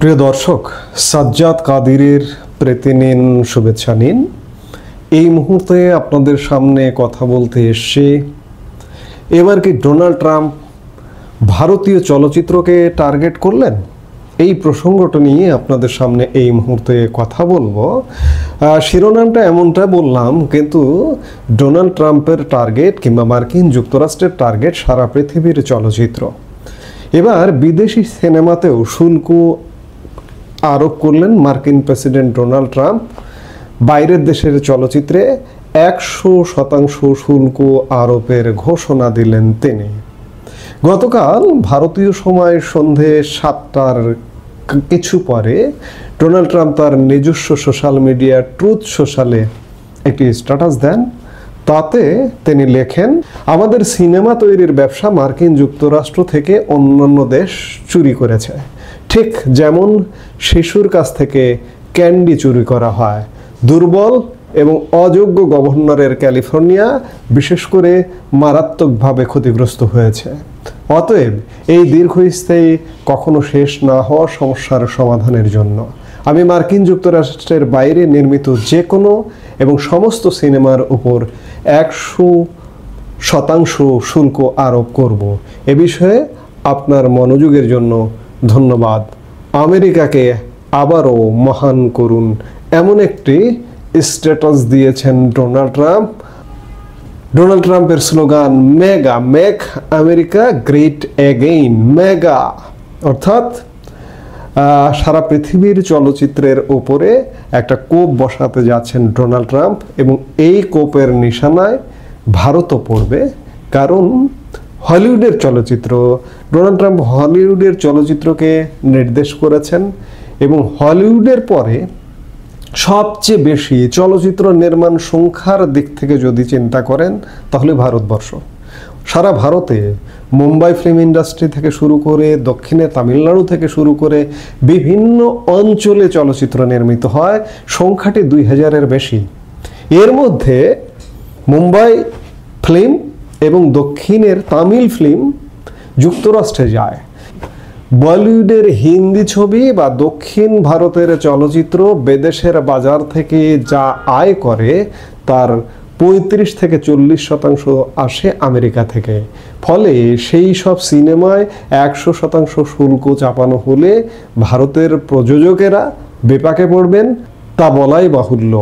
প্রিয় দর্শক, সাজ্জাদ কাদিরের প্রীতি নিন, শুভেচ্ছা নিন। এই মুহূর্তে আপনাদের সামনে কথা বলতে এসেছি। এবার কি ডোনাল্ড ট্রাম্প ভারতীয় চলচ্চিত্রকে টার্গেট করলেন? এই প্রসঙ্গটা নিয়ে আপনাদের সামনে এই মুহূর্তে কথা বলবো। শিরোনামটা এমনটা বললাম, কিন্তু ডোনাল্ড ট্রাম্পের টার্গেট কিংবা মার্কিন যুক্তরাষ্ট্রের টার্গেট সারা পৃথিবীর চলচ্চিত্র। এবার বিদেশি সিনেমাতেও শুল্ক আরোপ করলেন মার্কিন প্রেসিডেন্ট ডোনাল্ড ট্রাম্প। বাইরের দেশের চলচ্চিত্রে 100% শুল্ক আরোপের ঘোষণা দিলেন তিনি। গতকাল ভারতীয় সময় সন্ধে 7টার কিছু পরে ডোনাল্ড ট্রাম্প তার নিজস্ব সোশ্যাল মিডিয়া ট্রুথ সোশ্যালে একটি স্ট্যাটাস দেন। তাতে তিনি লেখেন, আমাদের সিনেমা তৈরির ব্যবসা মার্কিন যুক্তরাষ্ট্র থেকে অন্যান্য দেশ চুরি করেছে, ঠিক যেমন শিশুর কাছ থেকে ক্যান্ডি চুরি করা হয়। দুর্বল এবং অযোগ্য গভর্নরের ক্যালিফোর্নিয়া বিশেষ করে মারাত্মকভাবে ক্ষতিগ্রস্ত হয়েছে। অতএব এই দীর্ঘস্থায়ী কখনো শেষ না হওয়া সমস্যার সমাধানের জন্য আমি মার্কিন যুক্তরাষ্ট্রের বাইরে নির্মিত যে কোনো এবং সমস্ত সিনেমার উপর 100% শুল্ক আরোপ করব। এ বিষয়ে আপনার মনোযোগের জন্য ধন্যবাদ। আমেরিকাকে আবারও মহান করুন, এমন একটি স্ট্যাটাস দিয়েছেন ডোনাল্ড ট্রাম্প। ডোনাল্ড ট্রাম্পের slogan mega, make America great again. Mega অর্থাৎ সারা পৃথিবীর চলচ্চিত্রের ওপরে একটা কোপ বসাতে যাচ্ছেন ডোনাল্ড ট্রাম্প, এবং এই কোপের নিশানায় ভারতও পড়বে। কারণ হলিউডের চলচ্চিত্র, ডোনাল্ড ট্রাম্প হলিউডের চলচ্চিত্রকে নির্দেশ করেছেন, এবং হলিউডের পরে সবচেয়ে বেশি চলচ্চিত্র নির্মাণ সংখ্যার দিক থেকে যদি চিন্তা করেন তাহলে ভারতবর্ষ। সারা ভারতে মুম্বাই ফিল্ম ইন্ডাস্ট্রি থেকে শুরু করে দক্ষিণে তামিলনাড়ু থেকে শুরু করে বিভিন্ন অঞ্চলে চলচ্চিত্র নির্মিত হয়, সংখ্যাটি 2000-এর বেশি। এর মধ্যে মুম্বাই ফিল্ম এবং দক্ষিণের তামিল ফিল্ম যুক্তরাষ্ট্রে যায়। বলিউডের হিন্দি ছবি বা দক্ষিণ ভারতের চলচ্চিত্র বিদেশের বাজার থেকে যা আয় করে তার 35-40% আসে আমেরিকা থেকে। ফলে সেই সব সিনেমায় 100% শুল্ক চাপানো হলে ভারতের প্রযোজকেরা বিপাকে পড়বেন, তা বলাই বাহুল্য।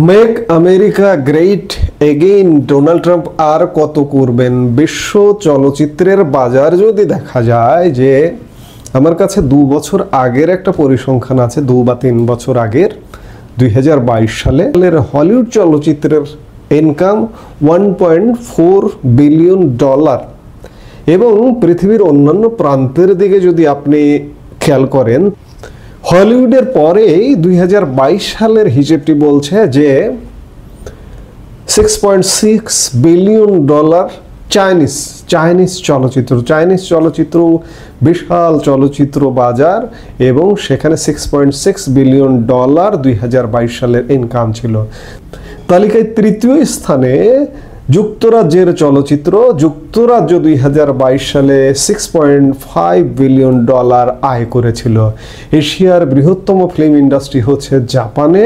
Make America great again Donald Trump আর কত করবেন? বিশ্ব চলচ্চিত্রের বাজার যদি দেখা যায়, যে আমার কাছে 2 বছর আগের একটা পরিসংখ্যান আছে, 2 বা 3 বছর আগের 2022 সালের হলিউড চলচ্চিত্রের ইনকাম $1.4 বিলিয়ন, এবং পৃথিবীর অন্যান্য প্রান্তের দিকে যদি আপনি খেয়াল করেন, হলিউডের পরেই 2022 সালের হিসেবটি বলছে যে $6.6 বিলিয়ন চাইনিজ চলচ্চিত্র বিশাল চলচ্চিত্র বাজার, এবং সেখানে $6.6 বিলিয়ন 2022 সালের ইনকাম ছিল। তালিকায় তৃতীয় স্থানে যুক্তরাজ্যের চলচ্চিত্র। যুক্তরাজ্য 2022 সালে $6.5 বিলিয়ন আয় করেছিল। এশিয়ার বৃহত্তম ফিল্ম ইন্ডাস্ট্রি হচ্ছে জাপানে,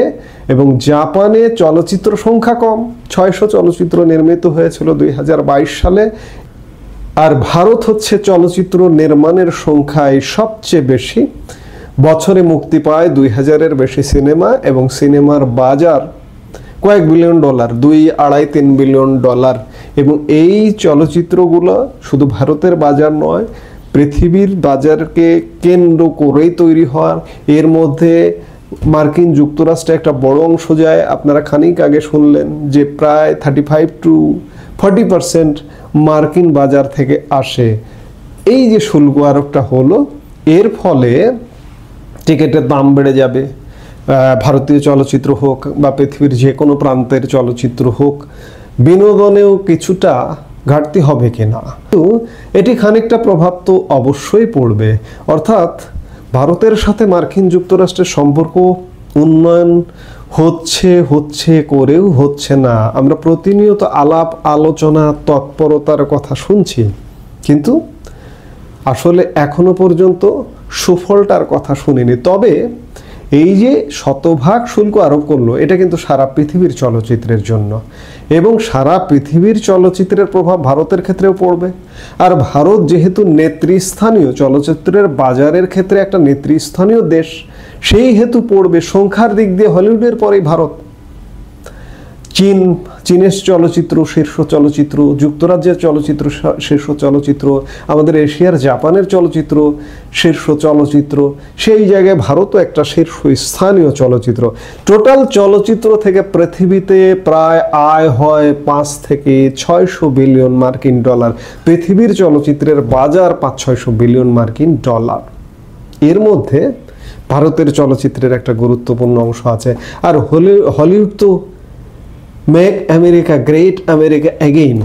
এবং জাপানে চলচ্চিত্র সংখ্যা কম, 600 চলচ্চিত্র নির্মিত হয়েছিল 2022 সালে। আর ভারত হচ্ছে চলচ্চিত্র নির্মাণের সংখ্যায় সবচেয়ে বেশি। বছরে মুক্তি পায় 2000-এর বেশি সিনেমা, এবং সিনেমার বাজার কয়েক বিলিয়ন $2, 2.5-3 বিলিয়ন। এবং এই চলচ্চিত্রগুলো শুধু ভারতের বাজার নয়, পৃথিবীর বাজারকে কেন্দ্র করেই তৈরি হওয়ার। এর মধ্যে মার্কিন যুক্তরাষ্ট্রে একটা বড় অংশ যায়। আপনারা খানিক আগে শুনলেন যে প্রায় 35-40% মার্কিন বাজার থেকে আসে। এই যে শুল্ক আরোপটা হলো, এর ফলে টিকিটের দাম বেড়ে যাবে। ভারতীয় চলচ্চিত্র হোক বা পৃথিবীর যে কোনো প্রান্তের চলচ্চিত্র হোক, বিনোদনেও কিছুটা ঘাটতি হবে কিনা। তো এটি খানিকটা প্রভাব তো অবশ্যই পড়বে। অর্থাৎ ভারতের সাথে মার্কিন যুক্তরাষ্ট্রের সম্পর্ক উন্নয়ন হচ্ছে করেও হচ্ছে না। আমরা প্রতিনিয়ত আলাপ আলোচনা তৎপরতার কথা শুনছি, কিন্তু আসলে এখনো পর্যন্ত সুফলটার কথা শুনিনি। তবে এই যে শতভাগ শুল্ক আরোপ করলো, এটা কিন্তু সারা পৃথিবীর চলচ্চিত্রের জন্য, এবং সারা পৃথিবীর চলচ্চিত্রের প্রভাব ভারতের ক্ষেত্রেও পড়বে। আর ভারত যেহেতু নেতৃস্থানীয় চলচ্চিত্রের বাজারের ক্ষেত্রে একটা নেতৃস্থানীয় দেশ, সেই হেতু পড়বে। সংখ্যার দিক দিয়ে হলিউডের পরেই ভারত। চীনের চলচ্চিত্র শীর্ষ চলচ্চিত্র, যুক্তরাজ্যের চলচ্চিত্র শীর্ষ চলচ্চিত্র, আমাদের এশিয়ার জাপানের চলচ্চিত্র শীর্ষ চলচ্চিত্র, সেই জায়গায় ভারতও একটা শীর্ষস্থানীয় চলচ্চিত্র। টোটাল চলচ্চিত্র থেকে পৃথিবীতে প্রায় আয় হয় 5 থেকে 600 বিলিয়ন মার্কিন ডলার। পৃথিবীর চলচ্চিত্রের বাজার 500-600 বিলিয়ন মার্কিন ডলার। এর মধ্যে ভারতের চলচ্চিত্রের একটা গুরুত্বপূর্ণ অংশ আছে। আর হলিউড তো make America great, America again.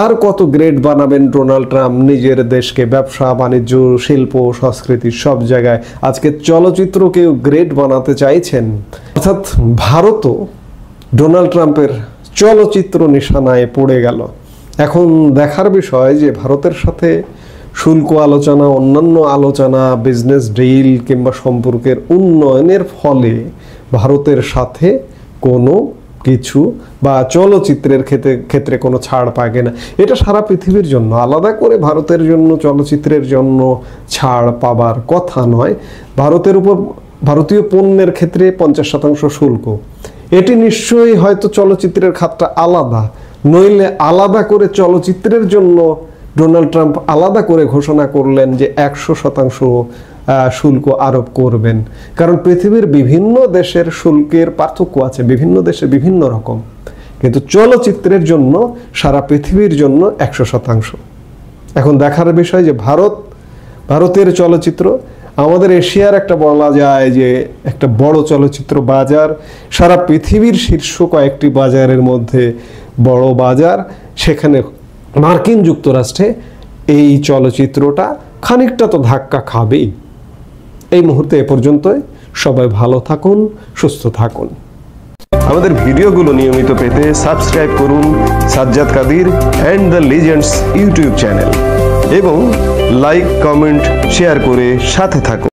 আর কত গ্রেট বানাবেন ডোনাল্ড ট্রাম্প নিজের দেশকে, ব্যবসা বাণিজ্য শিল্প সংস্কৃতি সব জায়গায়। আজকে চলচ্চিত্রকেও গ্রেট বানাতে চাইছেন। অর্থাৎ ভারতও ডোনাল্ড ট্রাম্পের চলচ্চিত্র নিশানায় পড়ে গেল। এখন দেখার বিষয় যে ভারতের সাথে শুল্ক আলোচনা, অন্যান্য আলোচনা, বিজনেস ডিল কিংবা সম্পর্কের উন্নয়নের ফলে ভারতের সাথে কোনো কিছু বা চলচ্চিত্রের ক্ষেত্রে কোনো ছাড় পায় কিনা, এটা সারা পৃথিবীর জন্য। আলাদা করে ভারতের জন্য চলচ্চিত্রের জন্য ছাড় পাবার কথা নয়। ভারতের উপর ভারতীয় পণ্যের ক্ষেত্রে 50% শুল্ক, এটি নিশ্চয়ই হয়তো চলচ্চিত্রের খাতটা আলাদা, নইলে আলাদা করে চলচ্চিত্রের জন্য ডোনাল্ড ট্রাম্প আলাদা করে ঘোষণা করলেন যে 100% শুল্ক আরোপ করবেন। কারণ পৃথিবীর বিভিন্ন দেশের শুল্কের পার্থক্য আছে, বিভিন্ন দেশে বিভিন্ন রকম, কিন্তু চলচ্চিত্রের জন্য সারা পৃথিবীর জন্য 100%। এখন দেখার বিষয় যে ভারতের চলচ্চিত্র আমাদের এশিয়ার একটা বলা যায় যে একটা বড় চলচ্চিত্র বাজার, সারা পৃথিবীর শীর্ষ কয়েকটি বাজারের মধ্যে বড় বাজার। সেখানে মার্কিন যুক্তরাষ্ট্রে এই চলচ্চিত্রটা খানিকটা তো ধাক্কা খাবেই। এই মুহূর্তে এ পর্যন্তই। সবাই ভালো থাকুন, সুস্থ থাকুন। আমাদের ভিডিওগুলো নিয়মিত পেতে সাবস্ক্রাইব করুন Sajjad Kadir and the legends YouTube channel, এবং লাইক, কমেন্ট, শেয়ার করে সাথে থাকুন।